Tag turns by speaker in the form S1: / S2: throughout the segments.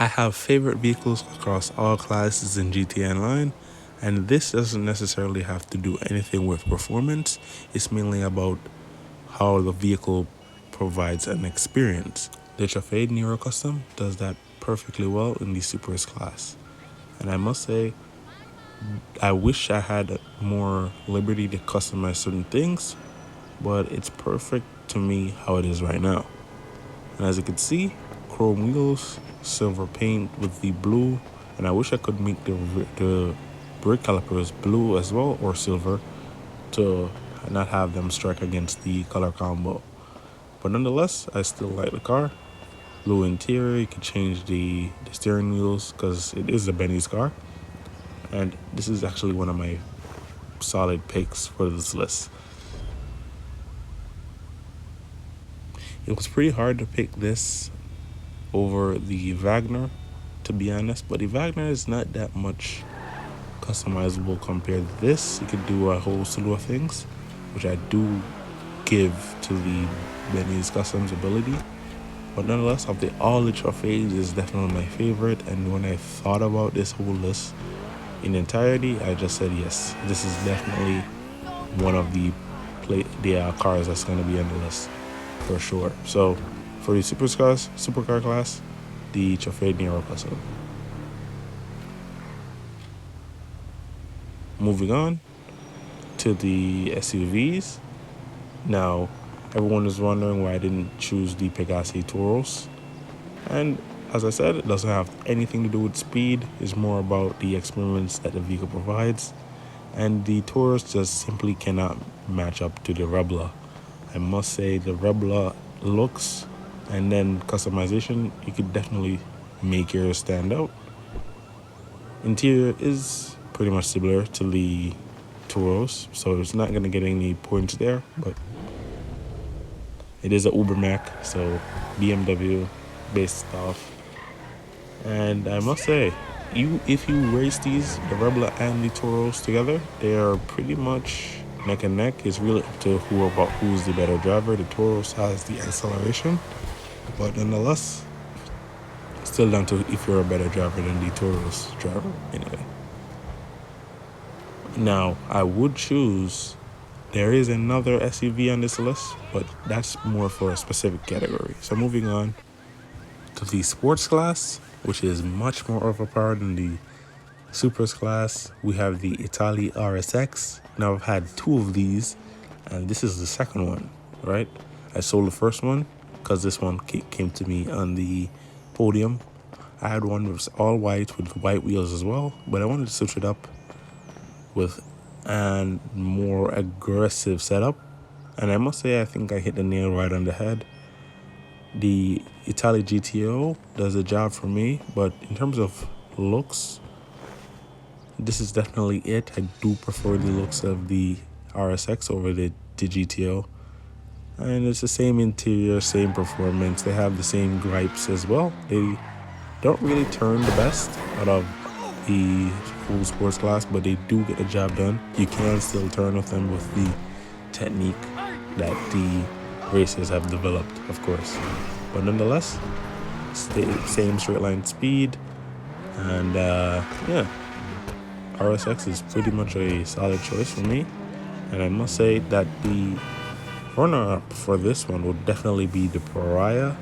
S1: I have favorite vehicles across all classes in GTA Online, and this doesn't necessarily have to do anything with performance. It's mainly about how the vehicle provides an experience. The Trafade Nero Custom does that perfectly well in the Supers class. And I must say, I wish I had more liberty to customize certain things, but it's perfect to me how it is right now. And as you can see, chrome wheels, silver paint with the blue, and I wish I could make the brake calipers blue as well or silver to not have them strike against the color combo. But nonetheless, I still like the car. Blue interior, you can change the steering wheels because it is a Benny's car. And this is actually one of my solid picks for this list. It was pretty hard to pick this over the Wagner, to be honest, but the Wagner is not that much customizable compared to this. You could do a whole slew of things, which I do give to the Benny's Customs ability. But nonetheless, of the all the Trafades is definitely my favorite. And when I thought about this whole list in entirety, I just said yes, this is definitely one of the cars that's going to be on the list for sure. So for the supercar class, the Trafade Nero Custom. Moving on to the SUVs. Now, everyone is wondering why I didn't choose the Pegassi Touros. And as I said, it doesn't have anything to do with speed. It's more about the experience that the vehicle provides. And the Taurus just simply cannot match up to the Rebla. I must say the Rebla looks and then customization, you could definitely make yours stand out. Interior is pretty much similar to the Touros, so it's not going to get any points there, but it is an Ubermac, so BMW based off. And I must say, if you race these, the Rebla and the Touros together, they are pretty much neck and neck. It's really up to who's the better driver. The Touros has the acceleration, but nonetheless, still down to if you're a better driver than the Touros driver anyway. Now, I would choose, there is another SUV on this list, but that's more for a specific category. So moving on to the sports class, which is much more overpowered than the Supers class, we have the Italy RSX. Now I've had two of these, and this is the second one, right? I sold the first one because this one came to me on the podium. I had one that was all white with white wheels as well, but I wanted to switch it up with a more aggressive setup. And I must say, I think I hit the nail right on the head. The Italy GTO does the job for me, but in terms of looks, this is definitely it. I do prefer the looks of the RSX over the GTO. And it's the same interior, same performance. They have the same gripes as well. They don't really turn the best out of the full sports class, but they do get the job done. You can still turn with them with the technique that the racers have developed, of course. But nonetheless, same straight line speed. And RSX is pretty much a solid choice for me. And I must say that the runner-up for this one would definitely be the Pariah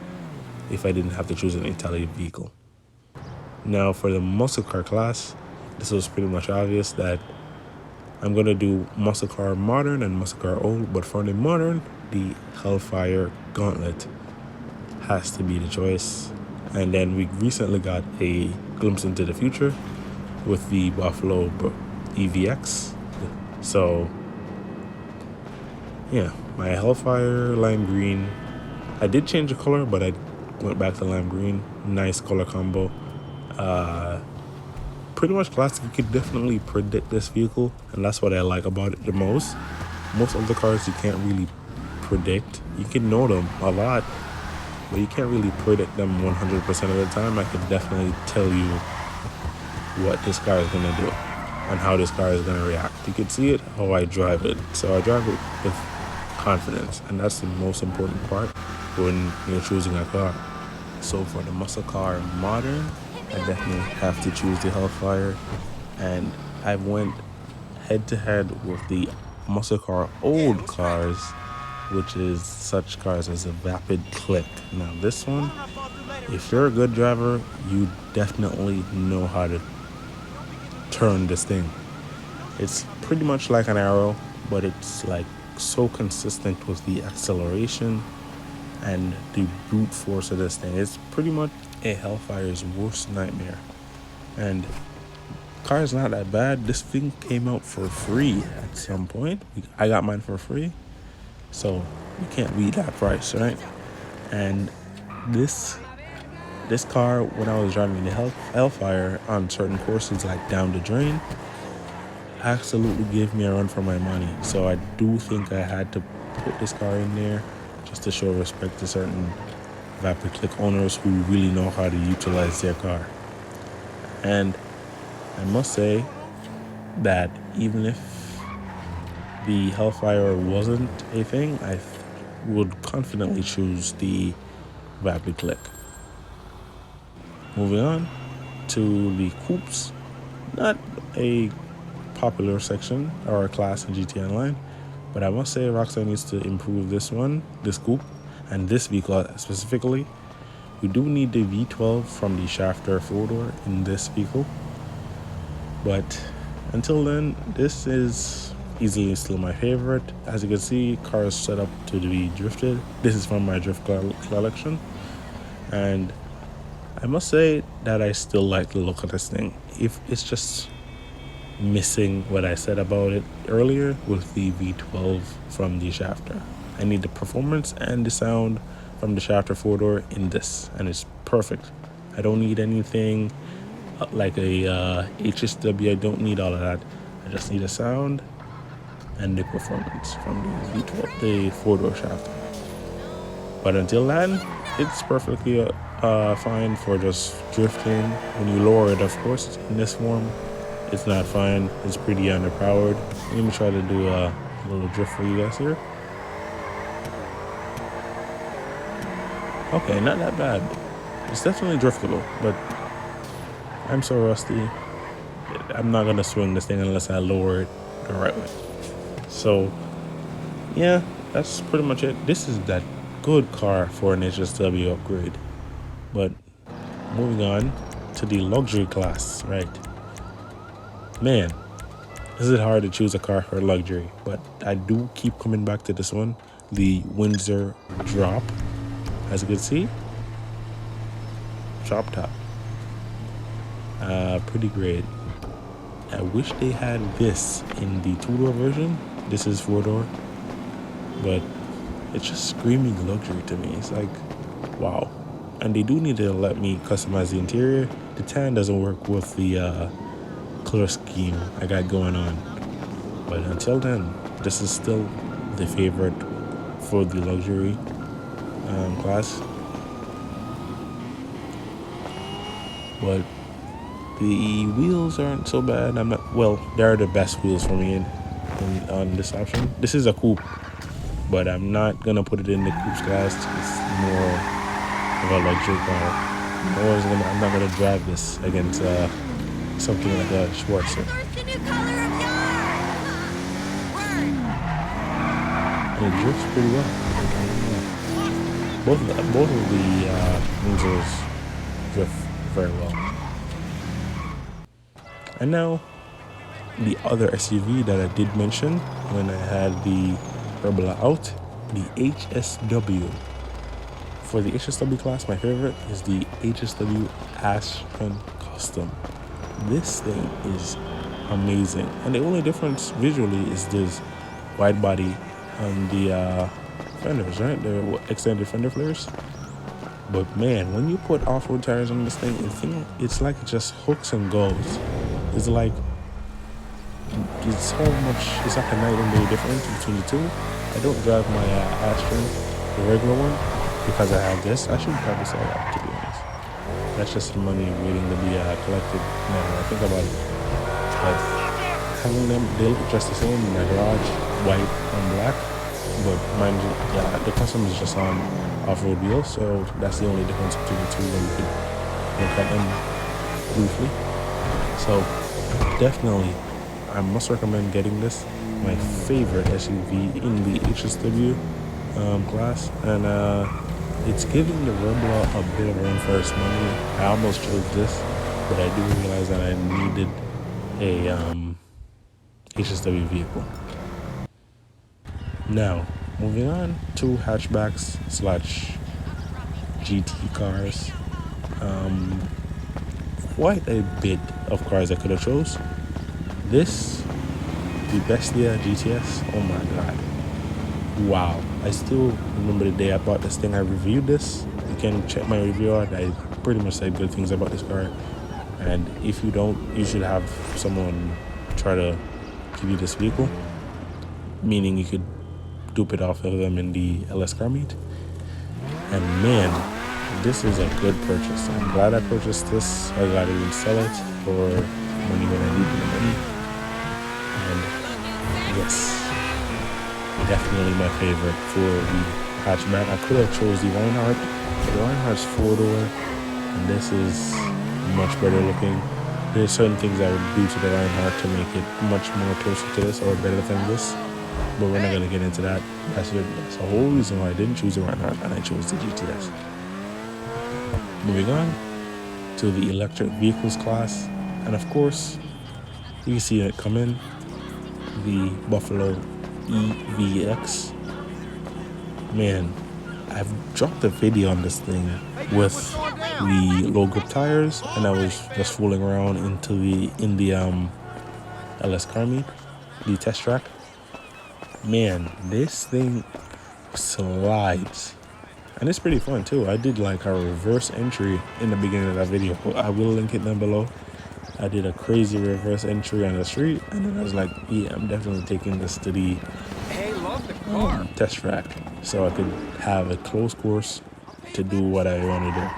S1: if I didn't have to choose an Italian vehicle. Now for the muscle car class, this was pretty much obvious that I'm going to do muscle car modern and muscle car old, but for the modern, the Hellfire Gauntlet has to be the choice. And then we recently got a glimpse into the future with the Buffalo EVX. So yeah, my Hellfire lime green, I did change the color, but I went back to lime green. Nice color combo. Pretty much classic. You could definitely predict this vehicle, and that's what I like about it the most. Most of the cars you can't really predict. You can know them a lot, but you can't really predict them 100% of the time. I can definitely tell you what this car is going to do and how this car is going to react. You can see it how I drive it. So I drive it with confidence, and that's the most important part when you're choosing a car. So for the muscle car modern, I definitely have to choose the Hellfire. And I went head to head with the muscle car old cars, which is such cars as a Vapid Click. Now this one, if you're a good driver, you definitely know how to turn this thing. It's pretty much like an Arrow, but it's like so consistent with the acceleration and the brute force of this thing. It's pretty much a Hellfire's worst nightmare. And car's not that bad. This thing came out for free at some point. I got mine for free, so you can't beat that price, right? And this car, when I was driving the Hellfire on certain courses like down the drain, absolutely gave me a run for my money. So I do think I had to put this car in there just to show respect to certain Vapid Click owners who really know how to utilize their car. And I must say that even if the Hellfire wasn't a thing, I would confidently choose the Vapid Click. Moving on to the coupes, not a popular section or a class in GT Online, but I must say Rockstar needs to improve this coupe, and this vehicle specifically. We do need the V12 from the Shafter 4-door in this vehicle, but until then, this is easily still my favorite. As you can see, car is set up to be drifted. This is from my drift collection, and I must say that I still like the look of this thing. If it's just missing what I said about it earlier with the V12 from the Shafter. I need the performance and the sound from the Shafter 4-door in this, and it's perfect. I don't need anything like a HSW. I don't need all of that. I just need a sound and the performance from the V12, the 4-door Shafter. But until then, it's perfectly fine for just drifting. When you lower it, of course, in this form, it's not fine. It's pretty underpowered. Let me try to do a little drift for you guys here. Okay, not that bad. It's definitely driftable, but I'm so rusty. I'm not gonna swing this thing unless I lower it the right way. So, yeah, that's pretty much it. This is that good car for an HSW upgrade. But moving on to the luxury class, right? Man, is it hard to choose a car for luxury, but I do keep coming back to this one, the Windsor Drop. As you can see, drop top. Pretty great. I wish they had this in the 2-door version. This is 4-door, but it's just screaming luxury to me. It's like, wow. And they do need to let me customize the interior. The tan doesn't work with the color scheme I got going on. But until then, this is still the favorite for the luxury class. But the wheels aren't so bad. They're the best wheels for me on this option. This is a coupe, but I'm not gonna put it in the coupe class. It's more of a luxury car. I'm not gonna drive this against something like a Schwarzer. And it drifts pretty well. Both of the Windsors drift very well. And now, the other SUV that I did mention when I had the Rebel out, the HSW. For the HSW class, my favorite is the HSW Aston Custom. This thing is amazing, and the only difference visually is this wide body on the fenders, right? The extended fender flares. But man, when you put off-road tires on this thing, it's like it just hooks and goes. It's like it's like a night and day difference between the two. I don't drive my Aston, the regular one, because I have this. I should probably sell that, to be honest. That's just money waiting to be collected now when I think about it. But having them, they look just the same in my garage, white and black. But mine, the custom is just on off-road wheels, so that's the only difference between the two that you could look at them briefly. So definitely, I must recommend getting this. My favorite SUV in the HSW class, and it's giving the Rambler a bit of a run for its money. I almost chose this, but I do realize that I needed a HSW vehicle. Now, moving on to hatchbacks slash GT cars. Quite a bit of cars I could have chose. This, the Bestia GTS. Oh my god! Wow! I still remember the day I bought this thing. I reviewed this. You can check my review out. I pretty much said good things about this car. And if you don't, you should have someone try to give you this vehicle. Meaning you could dupe it off of them in the LS car meet. And man, this is a good purchase. I'm glad I purchased this. I'm glad I didn't sell it for money when I needed the money. And yes, definitely my favorite for the hatchback. I could have chose the Reinhardt, but the Reinhardt's 4-door, and this is much better looking. There's certain things I would do to the Reinhardt to make it much more closer to this or better than this, but we're not going to get into that. That's the whole reason why I didn't choose the Reinhardt and I chose the GTS. Moving on to the electric vehicles class, and of course, you see it come in, the Buffalo EVX. Man, I've dropped a video on this thing with the low grip tires, and I was just fooling around in the LS car meet, the test track. Man, this thing slides, and it's pretty fun too. I did like a reverse entry in the beginning of that video. I will link it down below. I did a crazy reverse entry on the street, and then I was like, yeah, I'm definitely taking this to the test track so I could have a close course to do what I want to do.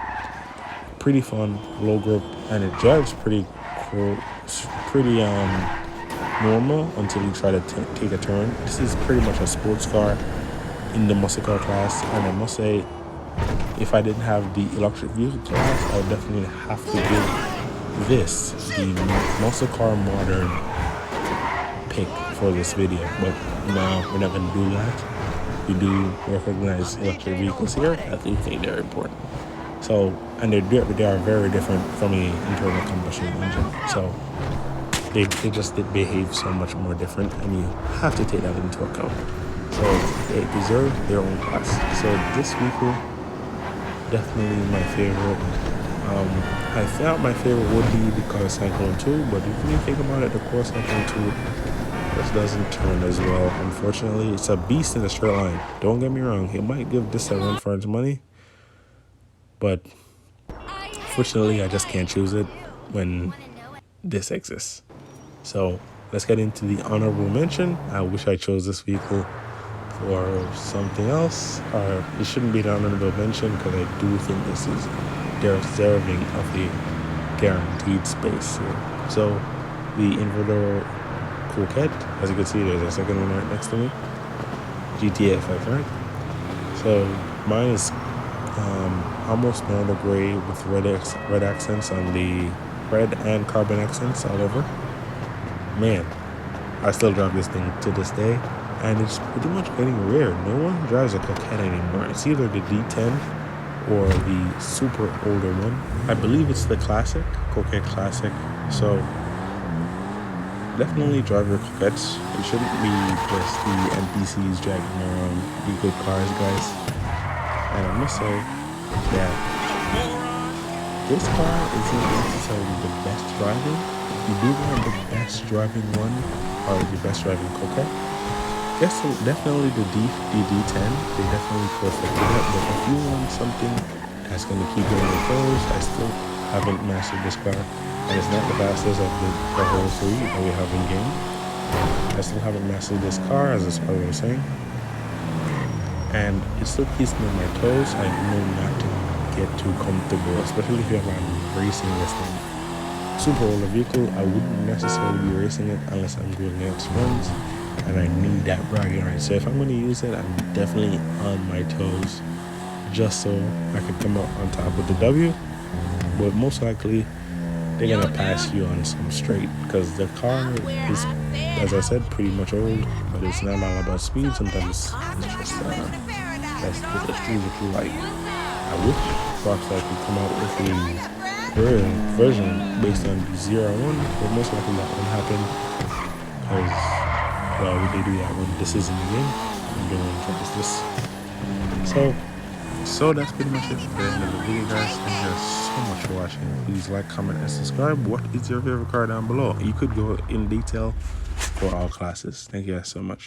S1: Pretty fun, low grip, and it drives pretty normal until you try to take a turn. This is pretty much a sports car in the muscle car class, and I must say, if I didn't have the electric vehicle class, I would definitely have to give this the muscle car modern pick for this video. But no, we're not going to do that. We do recognize electric vehicles here. I think they're important. So, and they are very different from the internal combustion engine. So they just behave so much more different, and you have to take that into account. So they deserve their own class. So this vehicle, definitely my favorite. I thought my favorite would be the Core Cyclone 2, but if you think about it, the Core Cyclone 2 just doesn't turn as well. Unfortunately, it's a beast in the straight line. Don't get me wrong, it might give this a run for its money, but fortunately, I just can't choose it when this exists. So let's get into the honorable mention. I wish I chose this vehicle for something else, or it shouldn't be an honorable mention because I do think this is deserving of the guaranteed space here. So the Inverter Coquette, as you can see, there's a second one right next to me, GTFF, right? So mine is almost normal gray with red accents on the red and carbon accents all over. Man, I still drive this thing to this day, and it's pretty much getting rare. No one drives a Coquette anymore. It's either the D10 or the super older one. I believe it's the classic, Coquette Classic. So definitely drive your Coquettes. It shouldn't be just the NPCs dragging around the good cars, guys. And I must say that this car isn't necessarily the best driving. If you do want the best driving one, or the best driving Coquette, yes, so definitely the D10, they definitely perfected it. But if you want something that's going to keep you on your toes, I still haven't mastered this car, and it's not the fastest of the whole three that we have in game. I still haven't mastered this car, as I was saying, and it still keeps me on my toes. I know not to get too comfortable, especially if I'm racing this thing. Super older vehicle, I wouldn't necessarily be racing it unless I'm doing next runs, and I need that bragging right. So if I'm going to use it, I'm definitely on my toes, just so I can come out on top with the W. But most likely, they're gonna pass you on some straight because the car is, as I said, pretty much old, but it's not all about speed. Sometimes it's just that's the street that you like. I wish Rockstar could come out with a version based on the Zero One, but most likely that won't happen because why would they do that when this isn't the game? I'm doing just this. So that's pretty much it for the end of the video, guys. Thank you guys so much for watching. Please like, comment, and subscribe. What is your favorite car down below? You could go in detail for all classes. Thank you guys so much.